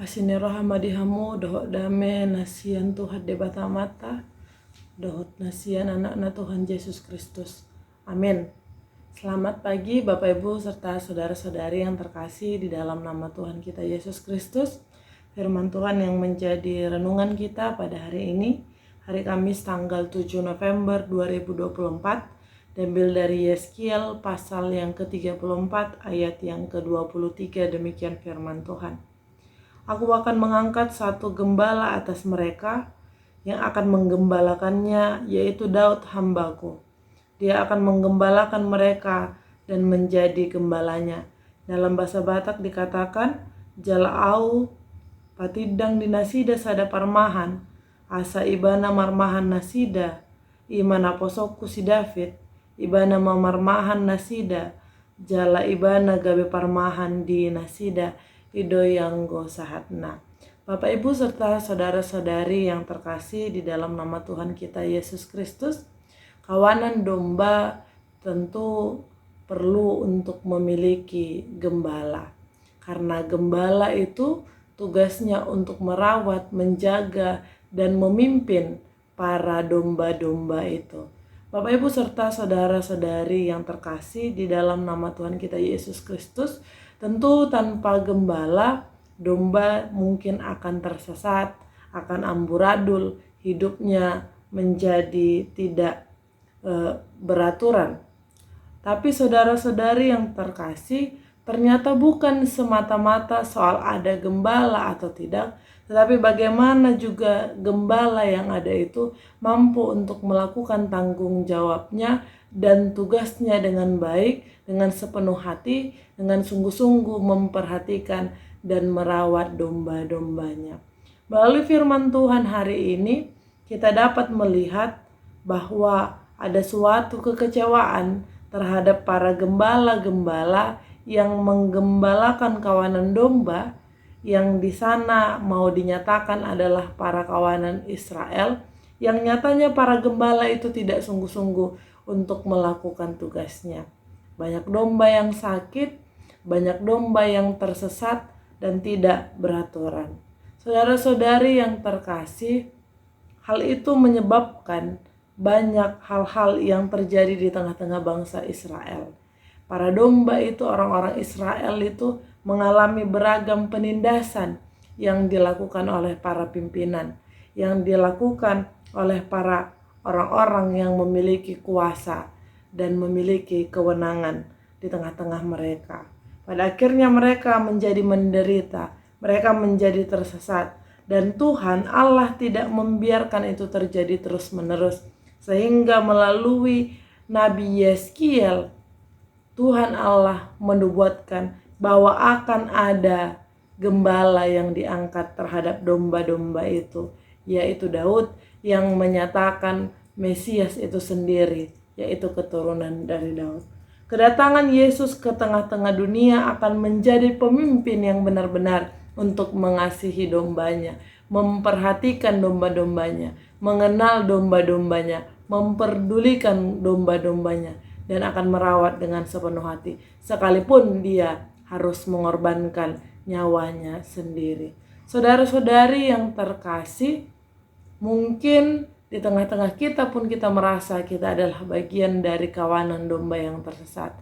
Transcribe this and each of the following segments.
Asini rahmadihamu dohot dame nasian Tuhan debata mata dohot nasian anak-anak Tuhan Yesus Kristus. Amin. Selamat pagi Bapak Ibu serta saudara-saudari yang terkasih di dalam nama Tuhan kita Yesus Kristus. Firman Tuhan yang menjadi renungan kita pada hari ini, hari Kamis tanggal 7 November 2024, diambil dari Yeskiel pasal yang ke-34 ayat yang ke-23. Demikian firman Tuhan. Aku akan mengangkat satu gembala atas mereka yang akan menggembalakannya, yaitu Daud hambaku. Dia akan menggembalakan mereka dan menjadi gembalanya. Dalam bahasa Batak dikatakan, Jalaau patidang dinasida sada parmahan, asa ibana marmahan nasida, imana posokku si David, ibana mamarmahan nasida, jala ibana gabe parmahan di nasida, ido yang go sahatna. Bapak Ibu serta saudara-saudari yang terkasih di dalam nama Tuhan kita Yesus Kristus, kawanan domba tentu perlu untuk memiliki gembala. Karena gembala itu tugasnya untuk merawat, menjaga, dan memimpin para domba-domba itu. Bapak Ibu serta saudara-saudari yang terkasih di dalam nama Tuhan kita Yesus Kristus, tentu tanpa gembala, domba mungkin akan tersesat, akan amburadul, hidupnya menjadi tidak beraturan. Tapi saudara-saudari yang terkasih, ternyata bukan semata-mata soal ada gembala atau tidak, tetapi bagaimana juga gembala yang ada itu mampu untuk melakukan tanggung jawabnya dan tugasnya dengan baik, dengan sepenuh hati, dengan sungguh-sungguh memperhatikan dan merawat domba-dombanya. Melalui firman Tuhan hari ini, kita dapat melihat bahwa ada suatu kekecewaan terhadap para gembala-gembala yang menggembalakan kawanan domba, yang di sana mau dinyatakan adalah para kawanan Israel, yang nyatanya para gembala itu tidak sungguh-sungguh untuk melakukan tugasnya. Banyak domba yang sakit, banyak domba yang tersesat dan tidak beraturan. Saudara-saudari yang terkasih, hal itu menyebabkan banyak hal-hal yang terjadi di tengah-tengah bangsa Israel. Para domba itu, orang-orang Israel itu mengalami beragam penindasan yang dilakukan oleh para pimpinan, yang dilakukan oleh para orang-orang yang memiliki kuasa dan memiliki kewenangan di tengah-tengah mereka. Pada akhirnya mereka menjadi menderita, mereka menjadi tersesat, dan Tuhan Allah tidak membiarkan itu terjadi terus-menerus, sehingga melalui Nabi Yeskiel, Tuhan Allah menubuatkan bahwa akan ada gembala yang diangkat terhadap domba-domba itu, yaitu Daud, yang menyatakan Mesias itu sendiri, yaitu keturunan dari Daud. Kedatangan Yesus ke tengah-tengah dunia akan menjadi pemimpin yang benar-benar untuk mengasihi dombanya, memperhatikan domba-dombanya, mengenal domba-dombanya, memperdulikan domba-dombanya, dan akan merawat dengan sepenuh hati, sekalipun dia harus mengorbankan nyawanya sendiri. Saudara-saudari yang terkasih, mungkin di tengah-tengah kita pun kita merasa kita adalah bagian dari kawanan domba yang tersesat.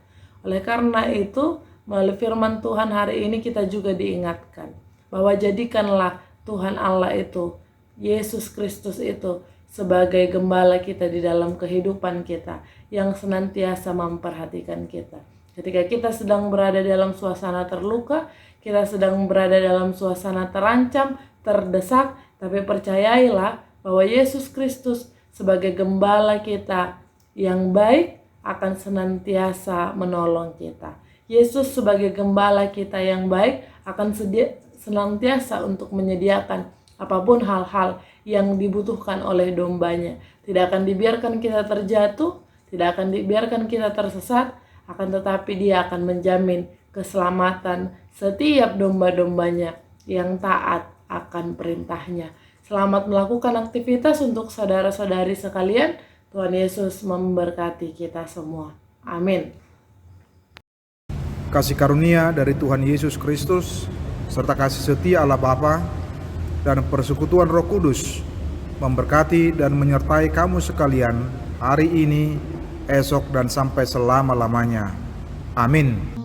Oleh karena itu, melalui firman Tuhan hari ini kita juga diingatkan bahwa jadikanlah Tuhan Allah itu, Yesus Kristus itu, sebagai gembala kita di dalam kehidupan kita, yang senantiasa memperhatikan kita. Ketika kita sedang berada dalam suasana terluka, kita sedang berada dalam suasana terancam, terdesak, tapi percayailah bahwa Yesus Kristus sebagai gembala kita yang baik akan senantiasa menolong kita. Yesus sebagai gembala kita yang baik akan senantiasa untuk menyediakan apapun hal-hal yang dibutuhkan oleh dombanya. Tidak akan dibiarkan kita terjatuh, tidak akan dibiarkan kita tersesat, akan tetapi dia akan menjamin keselamatan setiap domba-dombanya yang taat akan perintahnya. Selamat melakukan aktivitas untuk saudara-saudari sekalian. Tuhan Yesus memberkati kita semua. Amin. Kasih karunia dari Tuhan Yesus Kristus, serta kasih setia Allah Bapa dan persekutuan Roh Kudus memberkati dan menyertai kamu sekalian hari ini, esok, dan sampai selama-lamanya. Amin.